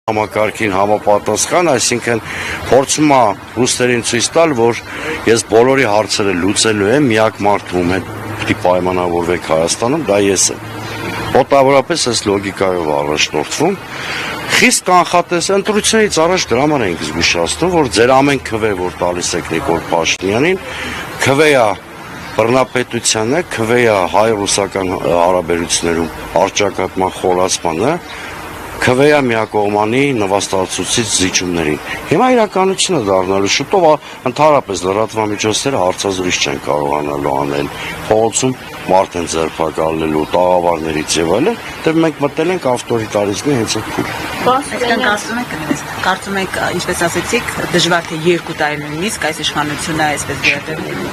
համակարգին համապատասխան, այսինքն փորձում է ռուսերին ցույց տալ, որ ես բոլորի հարցերը լուծելու եմ, միակ մարդը ում հետ պիտի պայմանավորվեք Հայաստանում, դա ես եմ։ Մոտավորապես այս լոգիկայով առաջնորդվում։ Խիստ կանխատես ընտրությունից առաջ դրա համար ենք զգուշացնում, որ ձեր ամեն քվե, որ տալիս եք Նիկոլ Փաշինյանին, քվեա բռնապետությանը, քվեա հայ-ռուսական հարաբերություններում առճակատման խորացմանը, քվեա միակողմանի նվաստացուցիչ զիջումներին։ Հիմա իրականությունը դառնալու շուտով ընդհանրապես լրատվամիջոցները հարցազրույց չեն կարողանալու անել, փողոցում մարդ են ձերբակալելու, տաղավարներից եւ այլն, դեռ մենք մտել ենք ավտորիտարիզմի հենց այդ փուլ։ Կարծում եք, ինչպես ասեցիք, դժվար թե 2 տարի նույնիսկ այս իշխանությունը այսպես վերադառնալու։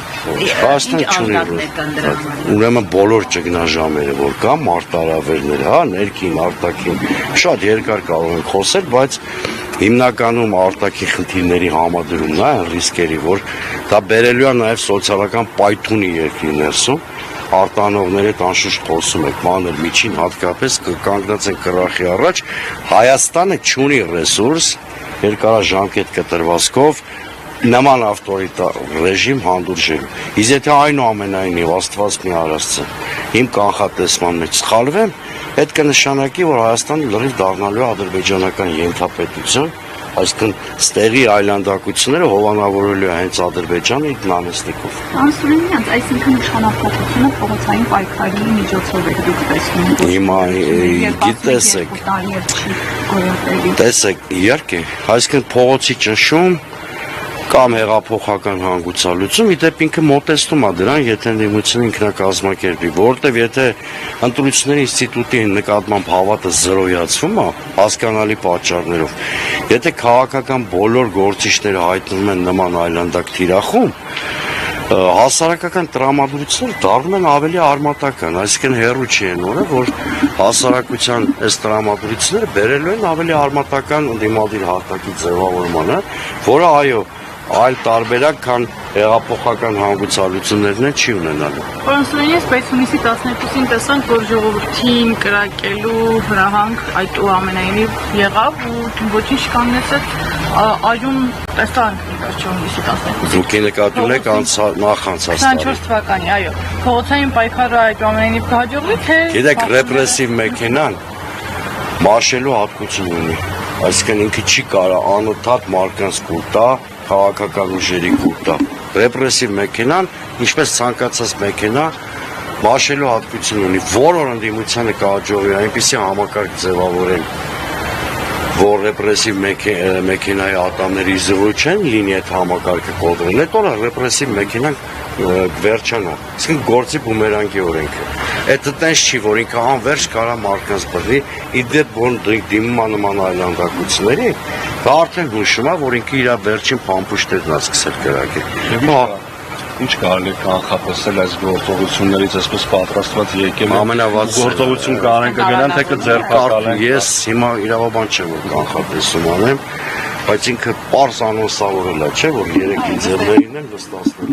Ուրեմն բոլոր ճգնաժամերը, որ կա, մարտահրավերները, հա, ներքին, արտաքին, շատ երկար կարող ենք խոսել, բայց հիմնականում արտաքին խնդիրների համադրումն է, ռիսկերի, որ դա բերելու է նաև սոցիալական պայթունի երկրի ներսում, արտանողները անշուշտ խոսում եք, մանր միջին հատկապես կանգնած են կռախի առաջ, Հայաստանը չունի ռեսուրս, երկարաժամկետ կտրվածքով նման ավտորիտար ռեժիմ հանդուրժելու։ Իսկ եթե այնուամենայնիվ Աստված մի արածը իմ կանխատեսման մեջ սխալվեմ, այդ կնշանակի, որ Հայաստանը լրիվ դառնալու է ադրբեջանական ենթապետություն, այսինքն ստեղի այլանդակությունները հովանավորելու է հենց Ադրբեջանը իր նանստիկով։ Անսուրենյանց, այսինքն իշխանապետությունը փողոցային պայքարի միջոցով է դուք տեսնում։ Հիմա տեսեք, իհարկե, այսինքն փողոցի ճնշում կամ հեղափոխական հանգուցալուծում, իդեպ ինքը մոտեցնում է դրան, եթե ընդդիմությունը ինքնակազմակերպի, որովհետև եթե ընտրությունների ինստիտուտի նկատմամբ հավատը զրոյացվում է հասկանալի պատճառներով, եթե քաղաքական բոլոր գործիչները հայտնվում են նման այլանդակ թիրախում, հասարակական տրամադրությունները դառնում են ավելի արմատական, այսինքն հեռու չի են օրը, որ հասարակության այս տրամադրությունները բերելու են ավելի արմատական ընդդիմադիր հարտակի ձևավորմանը, որը այո, այլ տարբերակ, քան հեղափոխական հանգուցալուծություններն չի ունենալու։ Պարոն Սուրենյան, բայց հունիսի 12-ին տեսանք, որ ժողովրդին կրակելու հրահանգ այդուամենայնիվ եղավ ու ոչինչ կանգնեցեց, այժմ տեսանք հունիսի 12-ին։ Դուք նկատի ունեք նախ անցած 24 թվականի, այո։ Փողոցային պայքարը այդուամենայնիվ կհաջողվի, թե Գիտեք, ռեպրեսիվ մեքենան մաշելու հատկություն ունի, այսինքն ինքը չի կարող անընդհատ մարդկանց կուտա, քաղաքական ուժերի կուտա։ Ռեպրեսիվ մեքենան, ինչպես ցանկացած մեքենա, մաշելու հատկություն ունի, որ ընդդիմությանը կհաջողվի այնպիսի համակարգ ձևավորել, որ ռեպրեսիվ մեքենայի ատամների զրույց չեն լինի այդ համակարգը կոտրել, հետո ռեպրեսիվ մեքենան վերջանա, այսինքն գործի բումերանգի օրենքը։ Այդ տենց չի, որ ինքը անվերջ կարա մարդկանց բռնի, իդեպ որ դիմում է նման այլանդակությունների, դա արդեն հուշում է, որ ինքը իր վերջին փամփուշտերն է սկսել կրակել։ Ինչ կարելի է կանխատեսել այս գործողություններից, այսպես պատրաստված եկել գործողություն կանեն կգնան, թե կձերբակալեն։ Ես հիմա իրավաբան չեմ, որ կանխատեսում անեմ, բայց ինքը պարզ անոնսավորել է, չէ, որ 3-ի ձեռներին են վստահել։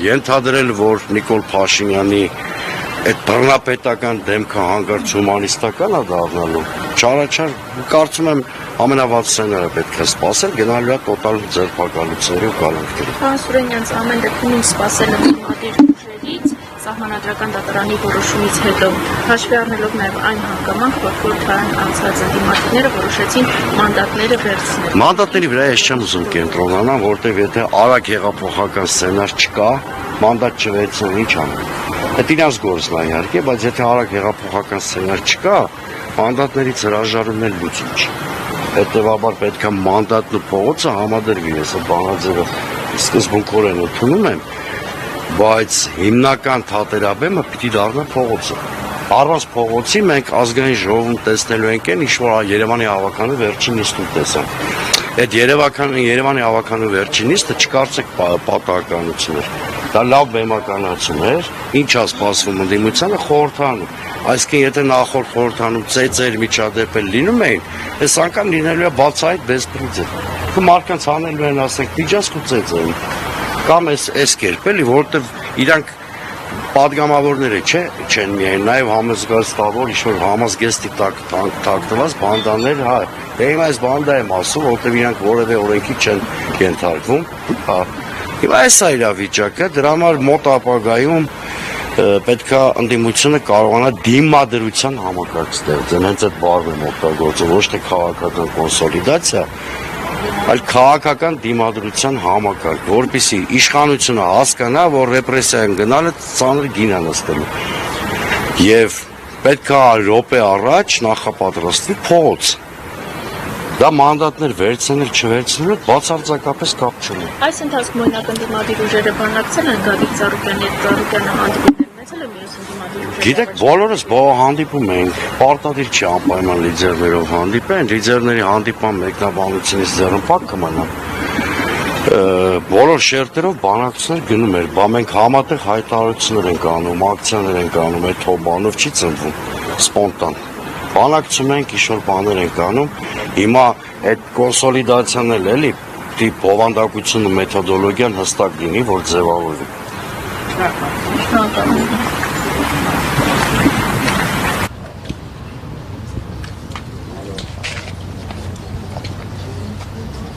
Ենթադրել, որ Նիկոլ Փաշինյանի այդ բռնապետական դեմքը հանգարց հումանիստական է դառնալու, չարաչար, կարծում եմ ամենավատ սցենարը պետք է սպասել, գնալու է տոտալ ձերբակալությունների ու կալանքների։ Պարոն Սուրենյան, ամեն դեպքում ինչ սպասել է դիմադիր ուժերից, սահմանադրական դատարանի որոշումից հետո, հաշվի առնելով նաև այն հանգամանք, որ խորհրդարան անցած դիմադիրները որոշեցին մանդատները վերցնել։ Մանդատների վրա ես չեմ ուզում կենտրոնանալ, որտեղ եթե արագ հեղափոխական սցենար չկա, մանդատ չվերցնեն, ինչ անեն։ Այդ իրանց գործն է իհարկե, բայց եթե արագ հեղափոխական սցենար չկա, մանդատներից հրաժարումն լուծում չի։ Հետևաբար պետք է մանդատն ու փողոցը համադրվի, ես այդ բանաձևը սկզբունքորեն ընդունում եմ, բայց հիմնական թատերաբեմը պիտի դառնա փողոցը։ Առանց փողոցի մենք ազգային ժողովում տեսնելու ենք ինչ որ Երևանի հավաքանի վերջին նիստում տեսանք։ Այդ Երևանի հավաքանի վերջին նիստը չկարծեք պատահականություն էր։ Դա լավ բեմականացում էր, ինչ է սպասվում ընդդիմությանը խորհրդանում։ Այսինքն եթե նախորդ խորհրդանում ծեծեր միջադեպեր լինում էին, այս անգամ լինելու է բացահայտ բեսպրիձև։ Մարդկանց անելու են ասենք միջազգ ու ծեծեր։ Կամ այս կերպ էլի, որովհետև իրանք Պատգամավորները չեն միայն, նաև համազգաստավոր, ինչ-որ համազգեստի տակտված բանդաներ, հա, դե հիմա այս բանդա եմ ասում, որտեղ իրանք որևէ օրենքի չեն ենթարկվում, հա, հիմա այս է իրավիճակը, դրա համար մոտ ապագայում պետք է ընդդիմությունը կարողանա դիմադրության համակարգ ստեղծել, հենց այդ բառն եմ օգտագործում, ոչ թե քաղաքական կոնսոլիդացիա, այլ քաղաքական դիմադրության համակարգ, որպեսզի իշխանությունը հասկանա, որ ռեպրեսիայում գնալը ծանր գին է նստելու։ Եվ պետք է րոպե առաջ նախապատրաստվի փողոց։ Դա մանդատներ վերցնել, չվերցնել, բացարձակապես կապ չունի։ Այս ընթացքում օրինակ ընդդիմադիր ուժերը բանակցել են Գագիկ Ծառուկյանի հետ, Ծառուկյանը հանդիպում ունեցել է մյուս ընդդիմադիր ուժերի։ Գիտեք, բոլորս հանդիպում ենք, պարտադիր չի անպայման լիդերներով հանդիպեն, լիդերների հանդիպման մեկնաբանությունից ձեռնպակ կմնա։ Բոլոր շերտերով բանակցություններ գնում էր, բա մենք համատեղ հայտարարություններ ենք անում, ակցիաներ ենք անում, այդ հոբանով չի ծնվում, սպոնտան։ Բանակցում ենք, ինչ-որ բաներ ենք անում, հիմա այդ կոնսոլիդացիան էլի, բովանդակությունը, մեթոդոլոգիան հստակ լինի, որ ձևավորվի։